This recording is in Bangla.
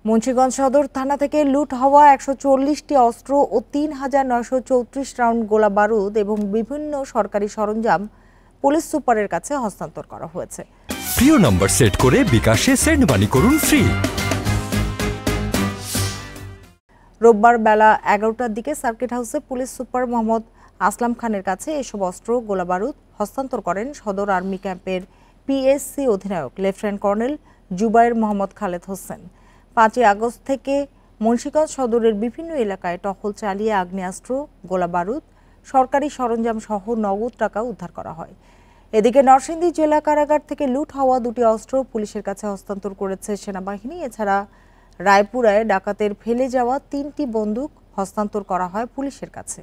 মুন্সিগঞ্জ সদর থানা থেকে লুট হওয়া ১৪০টি অস্ত্র ও ৩,৯৩৪ রাউন্ড গোলা বারুদ এবং বিভিন্ন সরকারি সরঞ্জাম পুলিশ সুপারের কাছে হস্তান্তর করা হয়েছে। প্রিয় নম্বর সেট করে বিকাশে সেন্ড মানি করুন ফ্রি। রোববার বেলা ১১টার দিকে সার্কিট হাউসে পুলিশ সুপার মোহাম্মদ আসলাম খানের কাছে এসব অস্ত্র গোলা বারুদ হস্তান্তর করেন সদর আর্মি ক্যাম্পের পিএসসি অধিনায়ক লেফটেন্যান্ট কর্নেল জুবায়ের মোহাম্মদ খালেদ হোসেন। ৫ই আগস্ট থেকে মুন্সিগঞ্জ সদরের বিভিন্ন এলাকায় টহল চালিয়ে আগ্নেয়াস্ত্র, গোলা বারুদ, সরকারি সরঞ্জাম সহ নগদ টাকা উদ্ধার করা হয়। এদিকে নরসিংদী জেলা কারাগার থেকে লুট হওয়া দুটি অস্ত্র পুলিশের কাছে হস্তান্তর করেছে সেনাবাহিনী। এছাড়া রায়পুরায় ডাকাতের ফেলে যাওয়া ৩টি বন্দুক হস্তান্তর করা হয় পুলিশের কাছে।